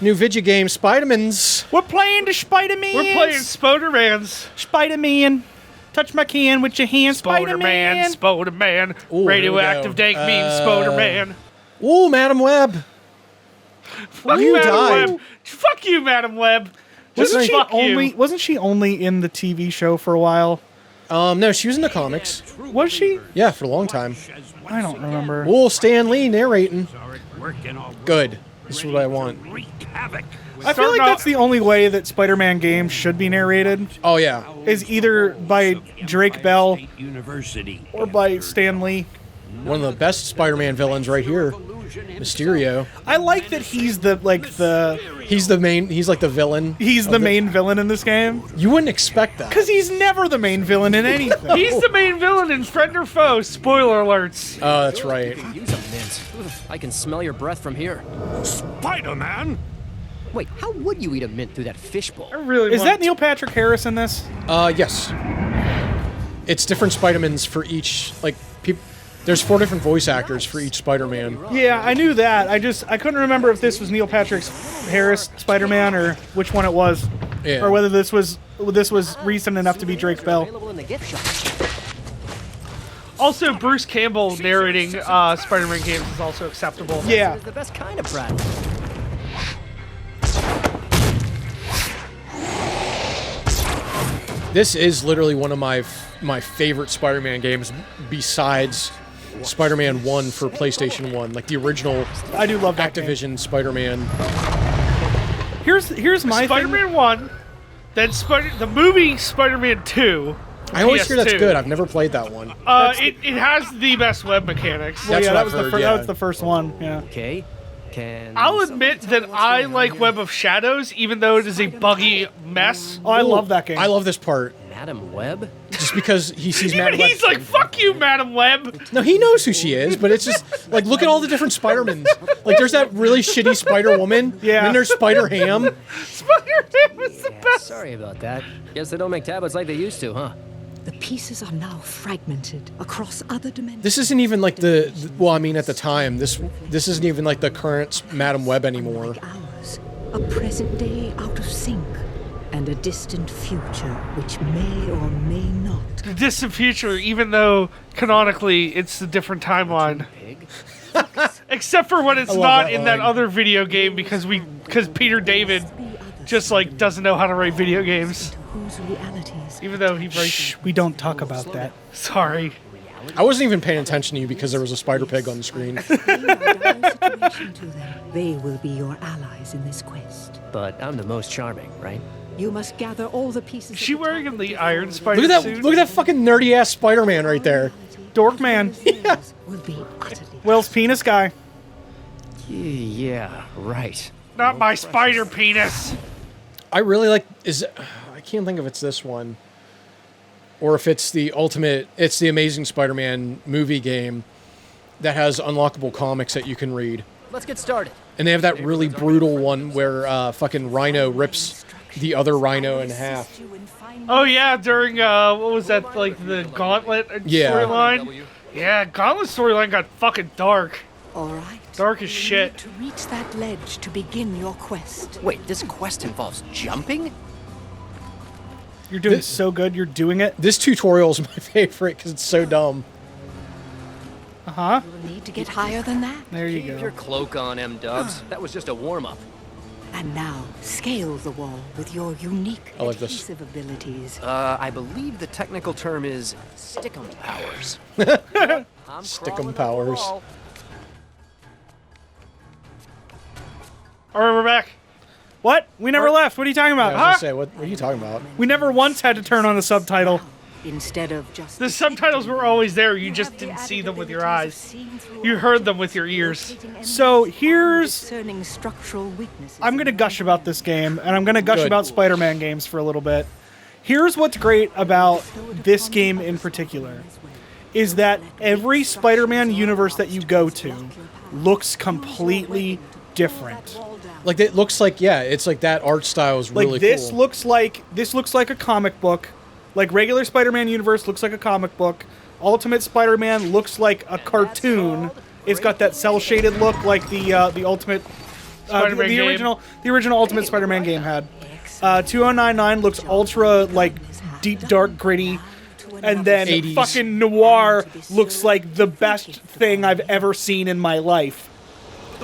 New video game, Spider-Mans. We're playing the Spider-Man. We're playing Spodermans. Spider-Man. Touch my can with your hand, Spoderman. Spider-Man. Spoderman. Ooh, Radioactive dank means Spoderman. Ooh, Madam Web. Fuck You Madam died. Web. Fuck you, Madam Web. Just fuck you. Wasn't she only in the TV show for a while? No, she was in the comics. Was she? Yeah, for a long time. I don't remember. Ooh, Stan Lee narrating. Good. This is what I want. I feel like that's the only way that Spider-Man games should be narrated, Oh, yeah. is either by Drake Bell or by Stan Lee. One of the best Spider-Man villains right here. Mysterio. I like that he's the He's the main, he's like the villain. he's the main villain in this game, You wouldn't expect that. because he's never the main villain in anything. He's the main villain in Friend or Foe. Spoiler alerts. Oh, that's right. Use a mint. I can smell your breath from here. Spider-Man? Wait, how would you eat a mint through that fishbowl? I really Is want that Neil Patrick Harris in this? Yes. It's different Spider-Mans for each, like, there's 4 different voice actors for each Spider-Man. Yeah, I knew that. I couldn't remember if this was Neil Patrick Harris Spider-Man or which one it was, Yeah. or whether this was recent enough to be Drake Bell. Available in the gift shop. Also, Bruce Campbell narrating Spider-Man games is also acceptable. Yeah. It's the best kind of Brad. This is literally one of my favorite Spider-Man games besides Spider-Man 1 for PlayStation 1, like the original I do love that game. Activision Spider-Man. Here's my Spider-Man 1, then the movie Spider-Man 2. I always hear that's PS2. good. I've never played that one. It has the best web mechanics. Well, That's yeah, what that I've was heard, that yeah. was the first one. Yeah. Okay. I'll admit that I like Web of Shadows, even though it is a buggy mess. Oh, I love that game. I love this part Madam Web? just because he sees Even Madam Web. he's like, "Fuck you, Madam Web." No, he knows who she is, but it's just like, look at all the different Spider-Mans. Like, there's that really shitty Spider-Woman. Yeah. And then there's Spider-Ham. Spider-Man was the best. Sorry about that. Guess they don't make tablets like they used to, huh? The pieces are now fragmented across other dimensions. This isn't even like well, I mean, at the time, this isn't even like the current Madam Web anymore. Like ours, a present day out of sync, and a distant future which may or may not. The distant future, even though canonically it's a different timeline. Pig? Except for when it's love not that in that line. other video game because Peter David just like doesn't know how to write video games. Whose realities Even though he writes. Shh, we don't talk about that. Sorry. I wasn't even paying attention to you because there was a Spider Pig on the screen. bring a dire situation to them. They will be your allies in this quest. But I'm the most charming, right? You must gather all the pieces. Is she of the wearing puzzle the together. Iron Spider Look at suit? that! Look at that fucking nerdy ass Spider-Man right there. Dork man. Will be utterly. Will's penis guy. Yeah, right. Not my spider penis. I really like. I can't think if it's this one, or if it's the ultimate. It's the Amazing Spider-Man movie game that has unlockable comics that you can read, Let's get started. and they have that really brutal one where fucking Rhino rips the other Rhino in half. Oh yeah, during what was that, like the Gauntlet Yeah. storyline? Yeah, Gauntlet storyline got fucking dark. All right. Dark as You shit. need to reach that ledge to begin your quest. Wait, this quest involves jumping? You're doing This- so good. You're doing it. This tutorial is my favorite because it's so dumb. Uh huh. You'll need to get higher than that. There you Keep go. your cloak on, M-dubs. That was just a warm-up. And now, scale the wall with your unique I like this. adhesive abilities. I believe the technical term is stickum powers. I'm Stickum crawling up the powers. wall. All right, we're back. What? We never left. What are you talking about? I was Huh? gonna say, what are you talking about? We never once had to turn on the subtitle. Instead of just The subtitles were always there. You just didn't see them with your eyes. You heard them with your ears. So here's. discerning structural weaknesses. I'm going to gush about this game, and I'm going to gush Good. about Spider-Man games for a little bit. Here's what's great about this game in particular, is that every Spider-Man universe that you go to looks completely different. Like it looks like it's like that art style is Like really this cool. looks like a comic book. Like regular Spider-Man universe looks like a comic book. Ultimate Spider-Man looks like a cartoon. It's got that cel-shaded look like the Ultimate Spider-Man the game. the original Ultimate Spider-Man game had. 2099 looks ultra like deep, dark, gritty, and then 80s. fucking Noir looks like the best thing I've ever seen in my life.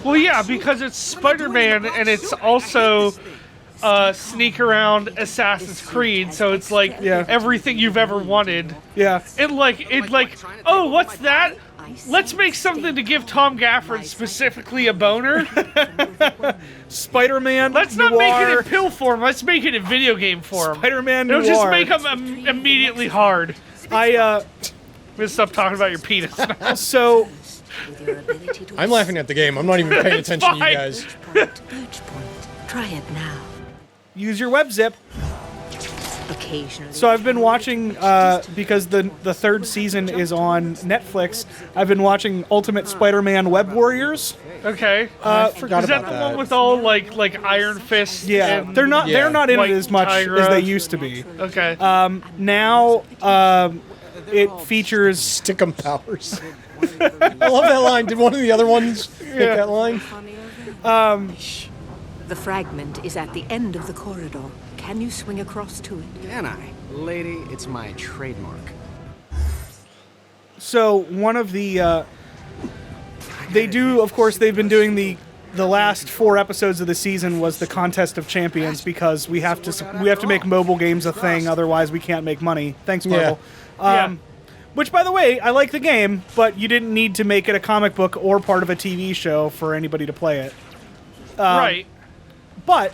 Well, yeah, because it's Spider-Man and it's also sneak around Assassin's Creed, so it's like Yeah. everything you've ever wanted. Yeah. And like, oh, what's that? Let's make something to give Tom Gafford specifically a boner. Spider-Man. Let's not make it in pill form. Let's make it in video game form. Spider-Man It'll Noir. just make them immediately hard. I We'll stop talking about your penis now. so I'm laughing at the game. I'm not even paying attention to you fine. guys. Birch point. Try it now. use your web zip. Occasionally. So I've been watching because the third season is on Netflix. I've been watching Ultimate Spider-Man Web Warriors. Okay. Forgot Is that about the that. one with all like Iron Fist? Yeah, and- they're not in White it as much Tigra. as they used to be. Okay. Now it features Stickum powers. I love that line. Did one of the other ones pick that line? The fragment is at the end of the corridor. Can you swing across to it? Can I? Lady, it's my trademark. so one of the they do, of course, they've been doing the last 4 episodes of the season was the contest of champions because we have to make mobile games a thing, otherwise we can't make money. Thanks, Marvel. Yeah. Which, by the way, I like the game, but you didn't need to make it a comic book or part of a TV show for anybody to play it. Right. But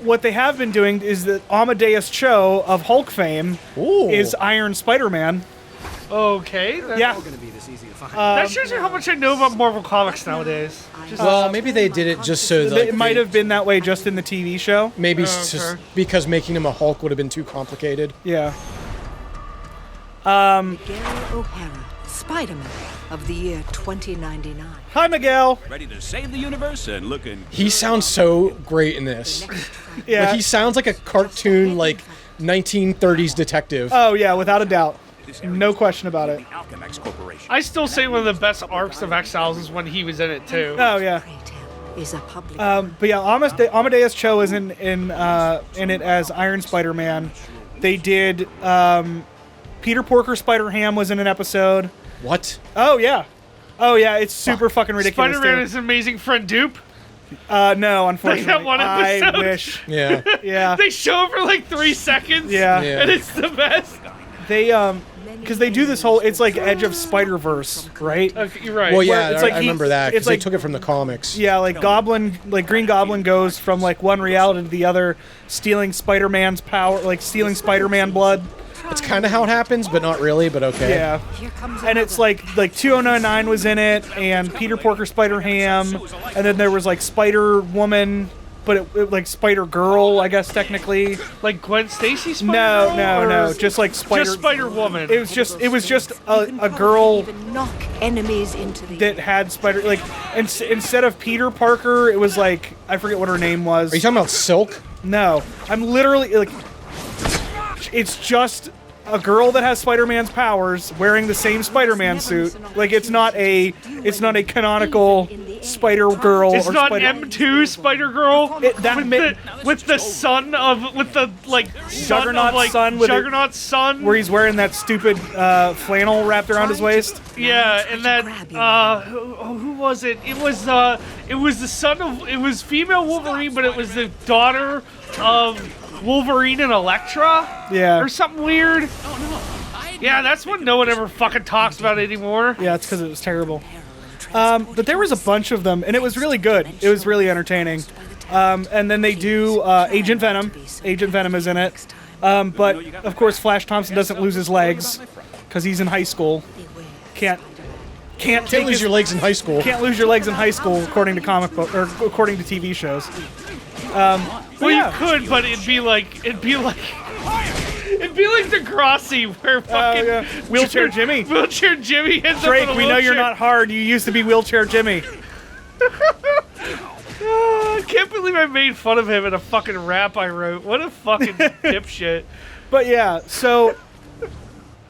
what they have been doing is that Amadeus Cho of Hulk fame Ooh. is Iron Spider-Man. Okay. That, Yeah. Gonna be this easy to find. That shows you how much I know about Marvel Comics nowadays. Just, Well, maybe they did it just so that It might have been that way just in the TV show. maybe okay. because making him a Hulk would have been too complicated. Yeah. Miguel O'Hara, Spider-Man of the year 2099. Hi, Miguel. Ready to save the universe and looking. He sounds so great in this. Yeah. Like he sounds like a cartoon, like 1930s detective. Oh, yeah, without a doubt. No question about it. Alchemex Corporation. I still say one of the best arcs of Exiles is when he was in it too. Oh, yeah. Pray tell, is a public. But yeah, Amadeus Cho is in it as Iron Spider-Man. They did Peter Porker Spider-Ham was in an episode. What? Oh yeah, it's super fucking ridiculous. Spider-Man dude. is an amazing friend dupe. No, unfortunately, Like that one I episode? wish. Yeah. Yeah, They show it for like 3 seconds. yeah. Yeah. And it's the best. They because they do this whole it's like Edge of Spider-Verse, right? Okay, you're right. Well, yeah, it's like I he- remember that it's because they like- took it from the comics. Yeah, like Green Goblin goes from like one reality to the other, stealing Spider-Man's power, like stealing Spider-Man blood. It's kind of how it happens, but not really. But okay. Yeah. Here comes And it's like 2099 was in it, and Peter Porker Spider-Ham, and then there was like Spider-Woman, but it like Spider-Girl, I guess technically. Like Gwen Stacy Spider No, just like Spider. Just Spider-Woman. It was just a girl even knock enemies into the that had Spider like instead of Peter Parker, it was like I forget what her name was. Are you talking about Silk? No, I'm literally like it's just a girl that has Spider-Man's powers wearing the same Spider-Man suit. Like it's not a canonical Spider-Girl It's or not Spider M2 Spider-Girl with the son of with the like son Juggernaut's of, like, son with it- Juggernaut's son. where he's wearing that stupid flannel wrapped around his waist. Yeah, and that who was it? It was the son of it was female Wolverine, but it was the daughter of Wolverine and Elektra Yeah. or something weird. Yeah, that's what no one ever fucking talks about anymore. Yeah, it's because it was terrible. But there was a bunch of them, and it was really good. It was really entertaining. And then they do Agent Venom. Agent Venom is in it. But, of course, Flash Thompson doesn't lose his legs because he's in high school. Can't Can't take lose his- your legs in high school. Can't lose your legs in high school, according to comic book or according to TV shows. Well, yeah. you could, but it'd be like Degrassi, where fucking yeah. Wheelchair Jimmy. Wheelchair Jimmy ends Drake, up in a we know you're wheelchair. not hard. You used to be Wheelchair Jimmy. I can't believe I made fun of him in a fucking rap I wrote. What a fucking dipshit. But yeah, so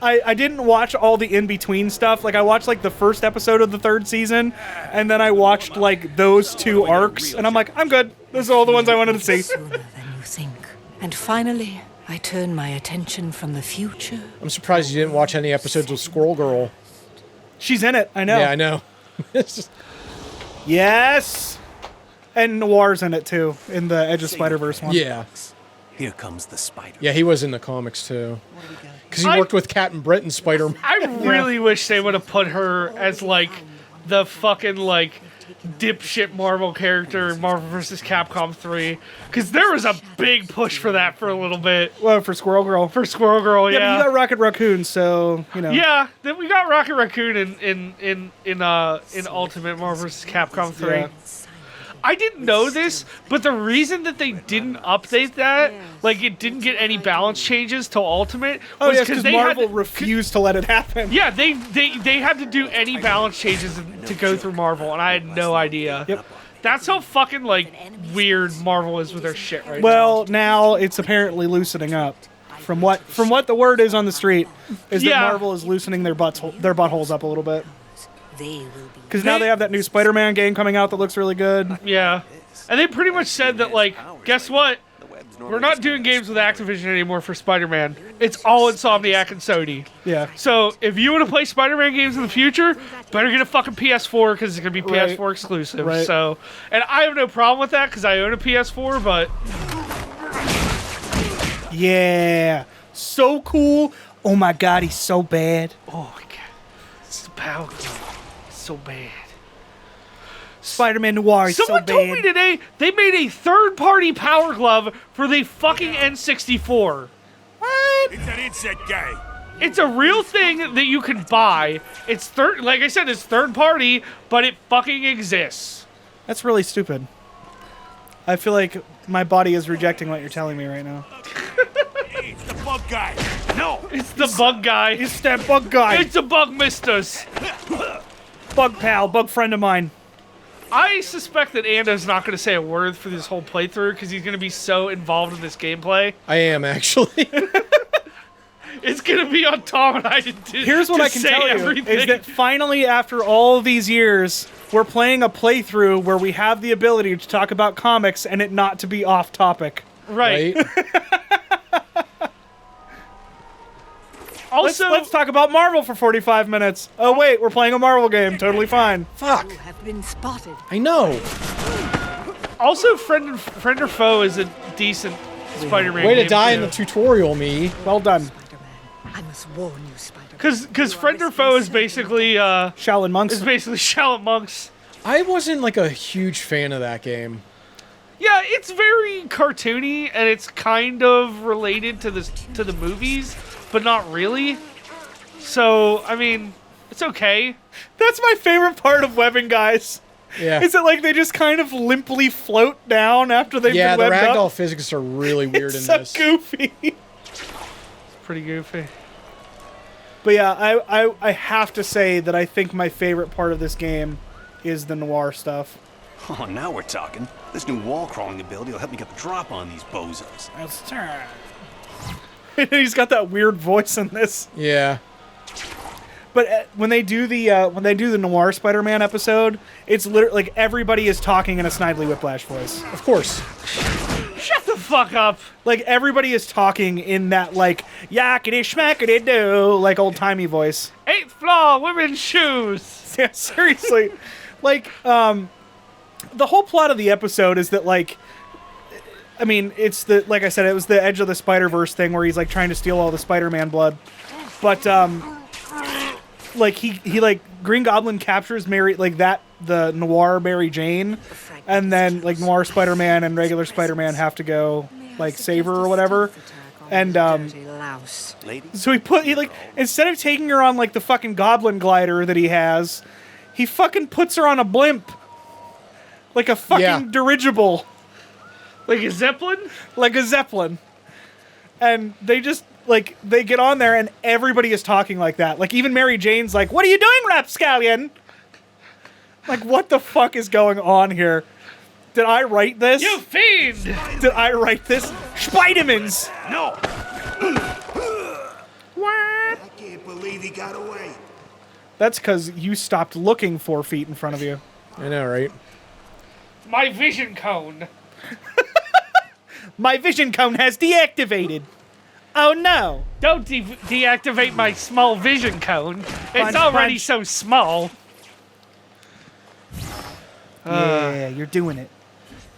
I didn't watch all the in-between stuff. Like, I watched, like, the first episode of the 3rd season, and then I watched, like, those 2 arcs, and I'm like, I'm good. Those are all the ones I wanted to see. Sooner than you think. And finally, I turn my attention from the future. I'm surprised you didn't watch any episodes of Squirrel Girl. She's in it, I know. Yeah, I know. It's just, Yes! And Noir's in it, too, in the Edge of Spider-Verse one. yeah. Here comes the spider. Yeah, he was in the comics, too. Because he worked with Captain Britt and Spider-Man. I really wish they would have put her as, like, the fucking, like, dipshit Marvel character in Marvel vs. Capcom 3. Because there was a big push for that for a little bit. Well, for Squirrel Girl. For Squirrel Girl, Yeah, yeah. but you got Rocket Raccoon, so, you know. Yeah, then we got Rocket Raccoon in Ultimate Marvel vs. Capcom 3. Yeah. I didn't know this, but the reason that they didn't update that, like it didn't get any balance changes till Ultimate, Oh, was yeah, because they Marvel had to, refused to let it happen. Yeah, they had to do any balance changes to go through Marvel, and I had no idea. Yep. That's how fucking like weird Marvel is with their shit right Well, now it's apparently loosening up. From what the word is on the street, is Yeah. that Marvel is loosening their buttholes up a little bit. They will be. Because now they have that new Spider-Man game coming out that looks really good. now. Yeah, and they pretty much said that like, guess what? We're not doing games with Activision anymore for Spider-Man. It's all Insomniac and Sony. Yeah. So if you want to play Spider-Man games in the future, better get a fucking PS4 because it's gonna be Right. PS4 exclusive. Right. So, and I have no problem with that because I own a PS4. But Yeah. So cool. Oh my god, he's so bad. oh my god, it's the power glove. It's so bad. Spider-Man Noir is so Someone bad. told me today they made a third-party power glove for the fucking N64. What? It's an insect guy. It's a real thing that you can buy. It's like I said, it's third party, but it fucking exists. That's really stupid. I feel like my body is rejecting what you're telling me right now. Hey, it's the bug guy. No. It's the bug guy. It's that bug guy. It's the bug misters. Bug pal, bug friend of mine. I suspect that Ando's not going to say a word for this whole playthrough because he's going to be so involved in this gameplay. I am, actually. It's going to be on Tom and I to Here's what to I can say tell you, everything. is that finally, after all these years, we're playing a playthrough where we have the ability to talk about comics and it not to be off topic. right. Also, Let's talk about Marvel for 45 minutes. Oh wait, we're playing a Marvel game. Totally fine. Fuck. You have been spotted. I know. friend or foe is a decent Spider-Man Way to game, die too. in the tutorial, me. Well done. Spider-Man, I must warn you, Spider-Man. Because friend or foe is basically Shaolin monks. Shaolin monks. I wasn't like a huge fan of that game. Yeah, it's very cartoony and it's kind of related to the movies, but not really. So I mean, it's okay. That's my favorite part of webbing, guys. Yeah. Is it like they just kind of limply float down after they've Yeah, been the webbed ragdoll up? physics are really weird It's in so this. goofy. Pretty goofy. But yeah, I have to say that I think my favorite part of this game is the noir stuff. Oh, now we're talking. This new wall crawling ability will help me get the drop on these bozos. Let's turn. He's got that weird voice in this. Yeah. But when they do the noir Spider-Man episode, it's literally like everybody is talking in a Snidely Whiplash voice. Of course. Shut the fuck up. Like everybody is talking in that like yakety schmackety do like old timey voice. 8th floor, women's shoes. Yeah, seriously. Like the whole plot of the episode is that like I mean, it's the like I said, it was the Edge of the Spider-Verse thing where he's like trying to steal all the Spider-Man blood. But like he like Green Goblin captures Mary like that the noir Mary Jane, and then like noir Spider-Man and regular Spider-Man have to go like save her or whatever. And Dirty louse. so he like instead of taking her on like the fucking Goblin glider that he has, he fucking puts her on a blimp. Like a fucking Yeah. dirigible. Like a Zeppelin? Like a Zeppelin. And they just, like, they get on there and everybody is talking like that. Like, even Mary Jane's like, "What are you doing, Rapscallion?" Like, what the fuck is going on here? Did I write this? You fiend! Did I write this? Spidermans! No! Wah! Spider-Man! I can't believe he got away. That's because you stopped looking 4 feet in front of you. I know, right? My vision cone. My vision cone has deactivated. Oh no. Don't deactivate my small vision cone. It's Punch, already punch. so small. Yeah, you're doing it.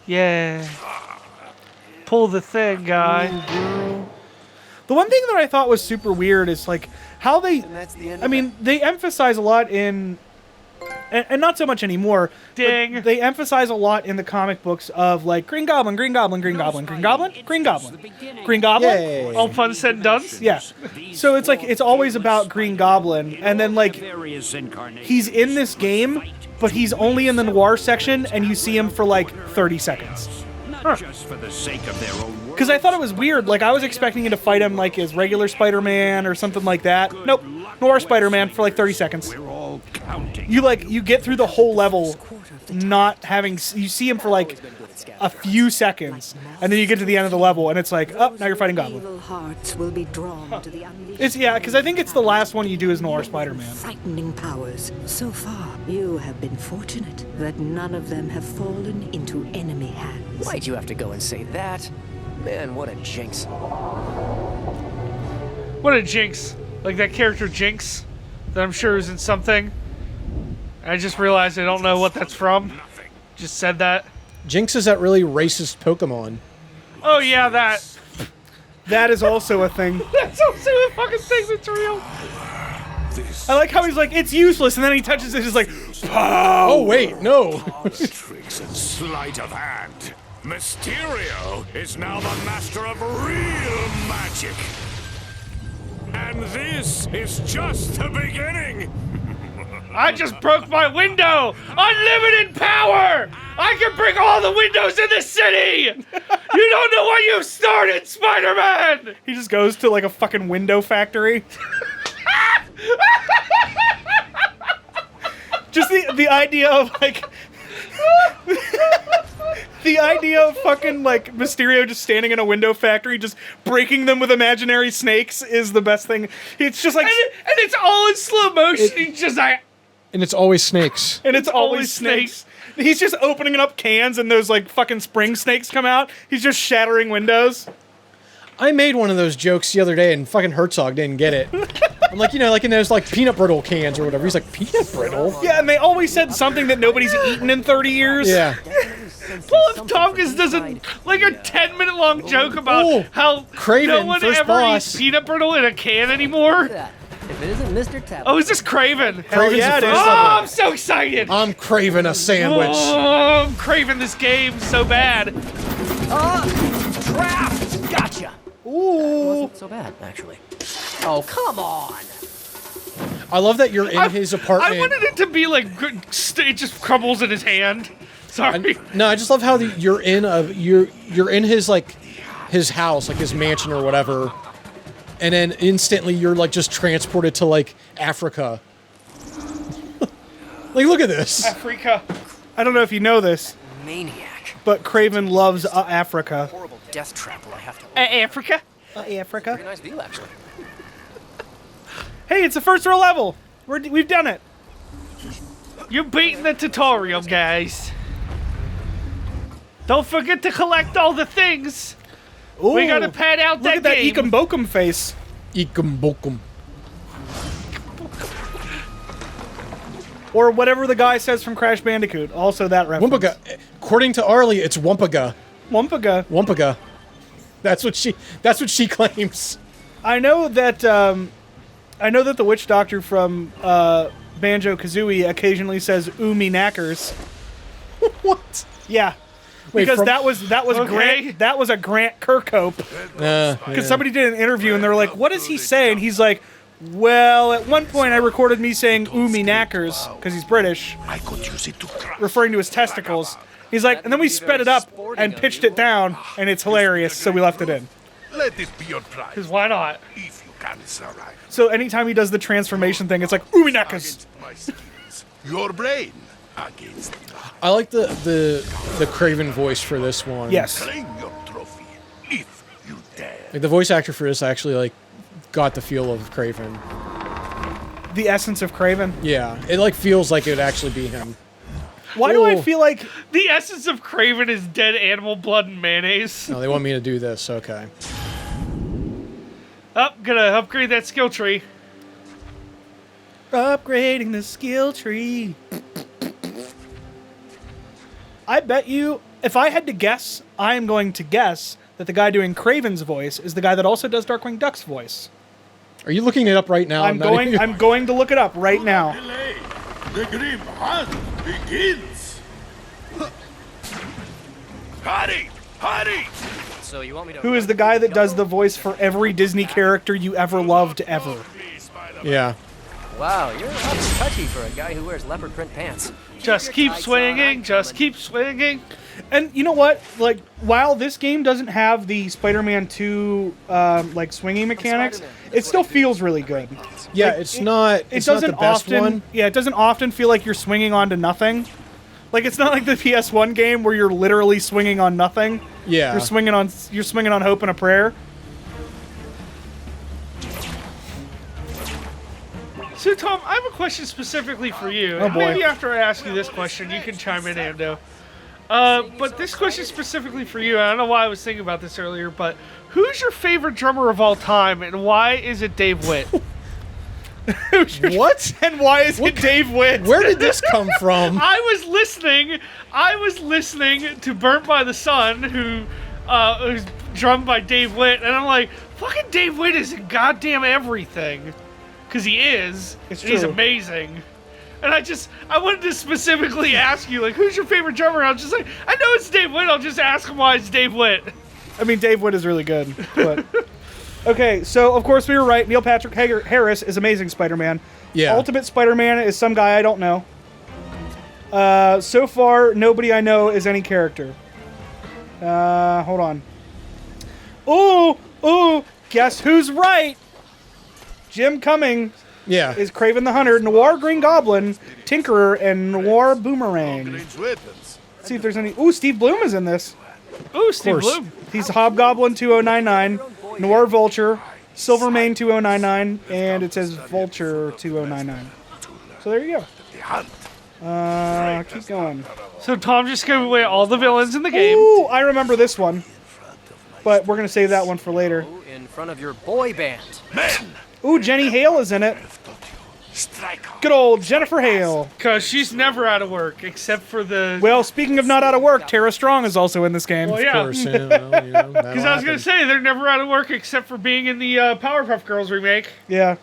Yeah. Pull the thing, guy. The one thing that I thought was super weird is like how they. That's the end. I mean, they emphasize a lot in, and not so much anymore. but Ding. They emphasize a lot in the comic books of like Green Goblin, Green Goblin, Green Goblin, Green Goblin, Green Goblin, Green Goblin. Yay. All fun said and done. Yeah. So it's like it's always about Green Goblin, and then like he's in this game, but he's only in the noir section, and you see him for like 30 seconds. Just for the sake of their own work. Because I thought it was weird. Like, I was expecting you to fight him like as regular Spider-Man or something like that. Nope. Noir Spider-Man for like 30 seconds. We're all counting. You get through the whole level not having... You see him for like a few seconds, and then you get to the end of the level, and it's like, oh, now you're fighting Goblin. Evil hearts will be drawn to the It's, yeah, because I think it's the last one you do as Noir Spider-Man. frightening powers. So far, you have been fortunate that none of them have fallen into enemy hands. Why'd you have to go and say that? Man, what a jinx. What a jinx. Like that character Jinx that I'm sure is in something. I just realized I don't know what that's from. Just said that. Jinx is that really racist Pokemon. Oh yeah, that. That is also a thing. That's also a fucking thing that's real. I like how he's like, it's useless, and then he touches it, he's like, pow! Oh, wait, no. Tricks and sleight of hand. Mysterio is now the master of real magic. And this is just the beginning. I just broke my window! Unlimited power! I can break all the windows in the city! You don't know what you've started, Spider-Man! He just goes to like a fucking window factory. Just the idea of like the idea of fucking like Mysterio just standing in a window factory just breaking them with imaginary snakes is the best thing. It's just like And it's all in slow motion. He's just like, And it's always snakes. and it's always snakes. He's just opening up cans and those like fucking spring snakes come out. He's just shattering windows. I made one of those jokes the other day, and fucking Herzog didn't get it. I'm like, like in those like peanut brittle cans or whatever. He's like, peanut brittle? Yeah, and they always said something that nobody's eaten in 30 years. Yeah. Paul F. Tompkins does like a 10-minute long joke about Ooh, how Kraven, no one first ever boss. eats peanut brittle in a can anymore. If it isn't Mr. Tablet. Oh, is this Kraven? Kraven's yeah, the it first is. Oh, level. I'm so excited! I'm craving a sandwich. Oh, I'm craving this game so bad. Trapped! Gotcha! Ooh. Wasn't so bad, actually. Oh, come on! I love that you're in his apartment. I wanted it to be like it just crumbles in his hand. Sorry. No, I just love how you're in his like his house, like his mansion or whatever, and then instantly you're like just transported to like Africa. Like, look at this. Africa. I don't know if you know this, Maniac. but Kraven loves Africa. Horrible death trap will I have to... Africa? Africa. Pretty nice view, actually. Hey, it's the first real level. We've done it. You're beating the tutorial, guys. Don't forget to collect all the things. Ooh, We gotta pad out look that at that game. Ekum Bokum face. Ekum bokum. Or whatever the guy says from Crash Bandicoot. Also that reference. Wumpaga. According to Arlie, it's Wumpaga. Wumpaga. Wumpaga. That's what she claims. I know that the witch doctor from Banjo-Kazooie occasionally says "oomy knackers." What? Yeah. Wait, Because from- that was Okay. Grant a Grant Kirkhope. Because somebody did an interview and they were like, "What does he say?" And he's like, "Well, at one point I recorded me saying "oomy knackers" because he's British, I could use it to crack. referring to his testicles." He's like, and then we sped it up and pitched it down, and it's hilarious, so we left it in. Let it be your prize. Because why not? If you can survive. So anytime he does the transformation thing, it's like "oomy knackers." Against my skills. Your brain against mine. I like the Kraven voice for this one. Yes. Claim your trophy if you dare. Like the voice actor for this actually like got the feel of Kraven. The essence of Kraven. Yeah, it like feels like it would actually be him. Why do I Ooh. feel like The essence of Kraven is dead animal blood and mayonnaise. No, they want me to do this. Okay. Oh, gonna upgrade that skill tree. upgrading the skill tree? I bet you, if I had to guess, I am going to guess that the guy doing Kraven's voice is the guy that also does Darkwing Duck's voice. Are you looking it up right now? I'm going to look it up right now. Delay. The grim hunt begins. Hurry! Hurry! So you want me to... Who is the guy that does the voice for every Disney character you ever loved ever? Yeah. Wow, you're up touchy for a guy who wears leopard print pants. Just keep swinging, just keep swinging. And you know what? Like, while this game doesn't have the Spider-Man 2 like swinging mechanics, it still feels really good. Yeah, Like, it's not. It It's not doesn't the best often. one. Yeah, it doesn't often feel like you're swinging onto nothing. Like, it's not like the PS1 game where you're literally swinging on nothing. Yeah. You're swinging on hope and a prayer. So, Tom, I have a question specifically for you. Oh, And boy. Maybe after I ask you this question, you can chime in, Ando. But this question specifically for you, I don't know why I was thinking about this earlier, but who's your favorite drummer of all time, and why is it Dave Witt? What? And why is it Dave Witt? Where did this come from? I was listening to Burnt by the Sun, who's drummed by Dave Witt, and I'm like, fucking Dave Witt is in goddamn everything. Because he is. It's and he's true. amazing. And I wanted to specifically ask you, like, who's your favorite drummer? And I was just like, I know it's Dave Witt, I'll just ask him why it's Dave Witt. I mean, Dave Witt is really good. But okay, so of course we were right. Neil Patrick Harris is Amazing Spider-Man. Yeah. Ultimate Spider-Man is some guy I don't know. So far, nobody I know is any character. Hold on. Ooh, guess who's right? Jim Cunning Yeah. is Kraven the Hunter, Noir Green Goblin, Tinkerer, and Noir Boomerang. Let's see if there's any... Ooh, Steve Bloom is in this. Ooh, Steve course. Bloom. He's Hobgoblin 2099, Noir Vulture, Silvermane 2099, and it says Vulture 2099. So there you go. Keep going. So Tom just gave away all the villains in the game. Ooh, I remember this one. But we're going to save that one for later. In front of your boy band. Ooh, Jenny Hale is in it. Good old Jennifer Hale. Because she's never out of work, except for the... Well, speaking of not out of work, Tara Strong is also in this game. Well, Of yeah. course. Because Because I was going to say, they're never out of work except for being in the Powerpuff Girls remake. Yeah.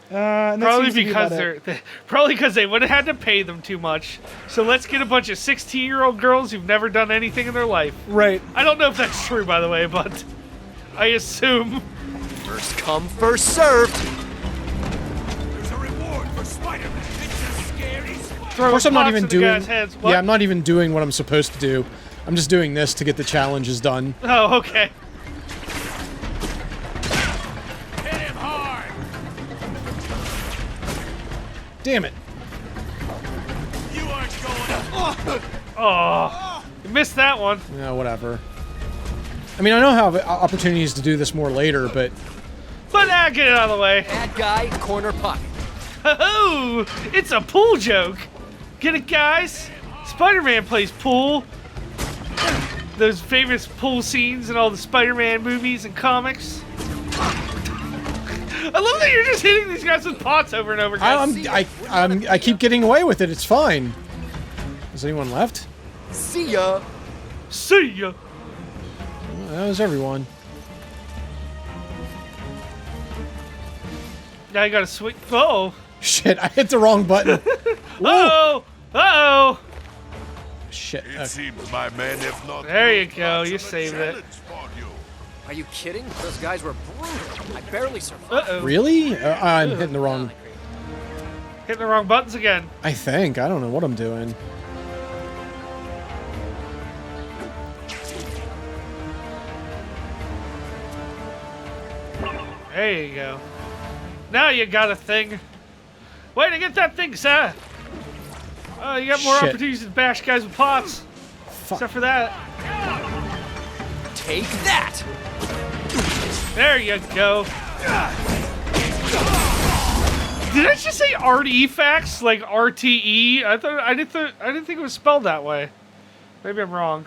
And that Probably seems to be because about it. probably because they would have had to pay them too much. So let's get a bunch of 16-year-old girls who've never done anything in their life. Right. I don't know if that's true, by the way, but I assume. First come, first served. There's a reward for Spider-Man. It's a scary spider. Throw Of course, I'm not even doing. Guys' heads. What? Yeah, I'm not even doing what I'm supposed to do. I'm just doing this to get the challenges done. Oh, okay. Hit him hard. Damn it! You aren't going to... Oh, you missed that one. Yeah, whatever. I mean, I know I have opportunities to do this more later, but But get it out of the way. Bad guy, corner pocket. Oh, it's a pool joke. Get it, guys? Spider-Man plays pool. Those famous pool scenes in all the Spider-Man movies and comics. I love that you're just hitting these guys with pots over and over again. I keep getting away with it. It's fine. Is anyone left? See ya. See ya. Well, that was everyone. Now you gotta swing. Oh. Shit! I hit the wrong button. Uh-oh. Uh-oh. Shit. It seems my men have not... There you go. You saved it. Are you kidding? Those guys were brutal. I barely survived. Uh-oh. Really? I'm hitting the wrong. Hitting the wrong buttons again. I think. I don't know what I'm doing. There you go. Now you got a thing. Way to get that thing, sir. Oh, you got more Shit. opportunities to bash guys with pots. Except for that. Take that. There you go. Did I just say artifacts like RTE? I didn't think it was spelled that way. Maybe I'm wrong.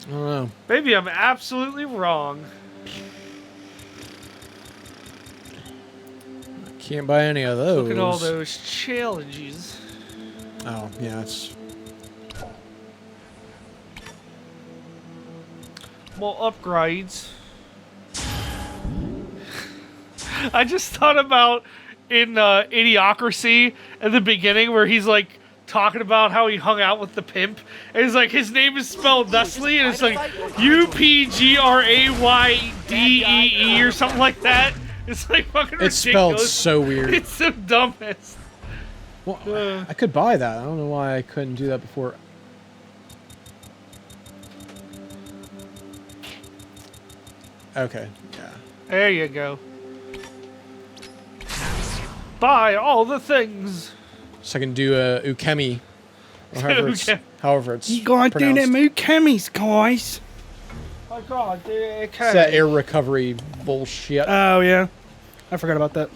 I don't know. Maybe I'm absolutely wrong. Can't buy any of those. Look at all those challenges. Oh, yeah, it's... More upgrades. I just thought about in Idiocracy at the beginning where he's like talking about how he hung out with the pimp. And he's like, his name is spelled thusly, and it's like UPGRAYDEE or something like that. It's like fucking ridiculous. It's spelled so weird. It's the dumbest. Well, I could buy that. I don't know why I couldn't do that before. Okay, yeah. There you go. Buy all the things. So I can do a ukemi. Or however it's You gotta do pronounced. them chemis, guys. Oh god, It's that air recovery bullshit. Oh, yeah. I forgot about that.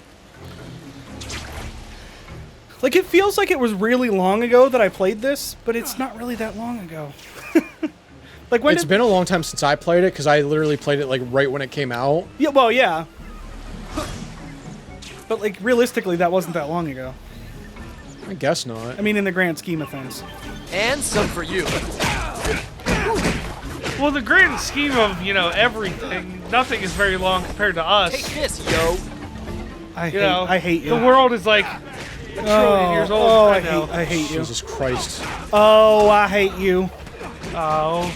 Like, it feels like it was really long ago that I played this, but it's not really that long ago. Like, when It's been a long time since I played it, because I literally played it, like, right when it came out. Yeah, well, yeah. But, like, realistically, that wasn't that long ago. I guess not. I mean, in the grand scheme of things. And some for you. Well, the grand scheme of, you know, everything, nothing is very long compared to us. Take this, yo. I hate you. The world is like a trillion years old. Oh, I know. I hate you. Jesus Christ. Oh, I hate you. Oh.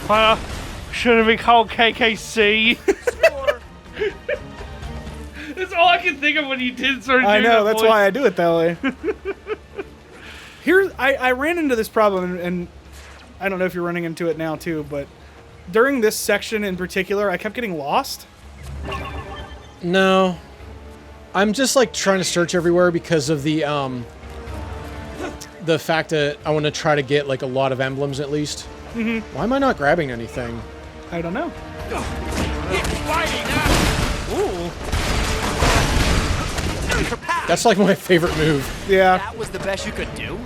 Well, should have been called KKC. That's all I can think of when you did sort of do I know, that that's voice. why I do it that way. I ran into this problem, and I don't know if you're running into it now too, but during this section in particular, I kept getting lost. No. I'm just, like, trying to search everywhere because of the fact that I want to try to get, like, a lot of emblems at least. Mm-hmm. Why am I not grabbing anything? I don't know. Ooh. That's, like, my favorite move. Yeah, That was the best you could do?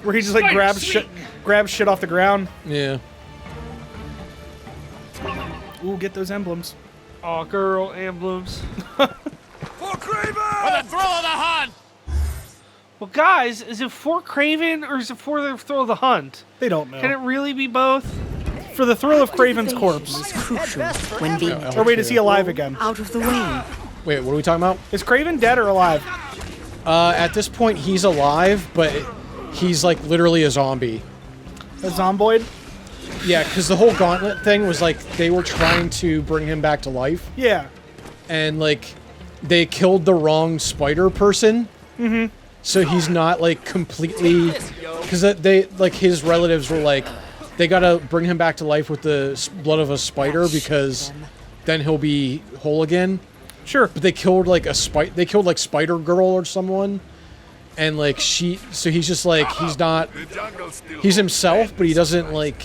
where he just like Spider, grabs shit off the ground. Yeah. Ooh, get those emblems. Oh, girl, emblems. For Kraven! For the thrill of the hunt! Well, guys, is it for Kraven or is it for the thrill of the hunt? They don't know. Can it really be both? For the thrill of Craven's corpse. Is crucial when being Or wait, is he alive again? out of the way. Wait, what are we talking about? Is Craven dead or alive? At this point, he's alive, but he's, like, literally a zombie. A zomboid? Yeah, because the whole gauntlet thing was, like, they were trying to bring him back to life. Yeah. And, like, they killed the wrong spider person. Mm-hmm. So he's not, like, completely... Because they, like, his relatives were like, they gotta bring him back to life with the blood of a spider because then he'll be whole again. Sure. But they killed, like, they killed, like, Spider Girl or someone. And, like, so he's just, like, he's not... He's himself, but he doesn't, like,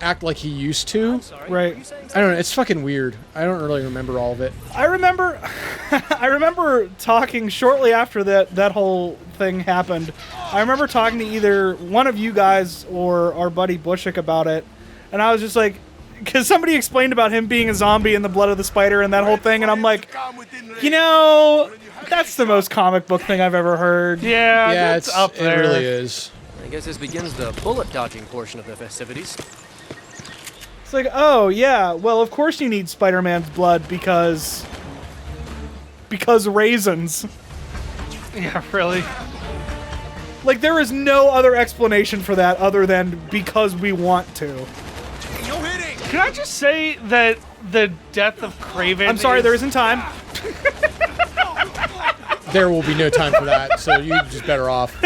act like he used to. Right. I don't know, it's fucking weird. I don't really remember all of it. I remember talking shortly after that whole thing happened. I remember talking to either one of you guys or our buddy Bushik about it, and I was just like, because somebody explained about him being a zombie and the blood of the spider and that whole thing, and I'm like, you know, that's the most comic book thing I've ever heard. Yeah, Yeah, that's up there. It really is. I guess this begins the bullet dodging portion of the festivities. It's like, oh yeah, well of course you need Spider-Man's blood because raisins. Yeah, really. Like there is no other explanation for that other than because we want to. Can I just say that the death of Kraven I'm sorry, is- there isn't time. There will be no time for that, so you're just better off.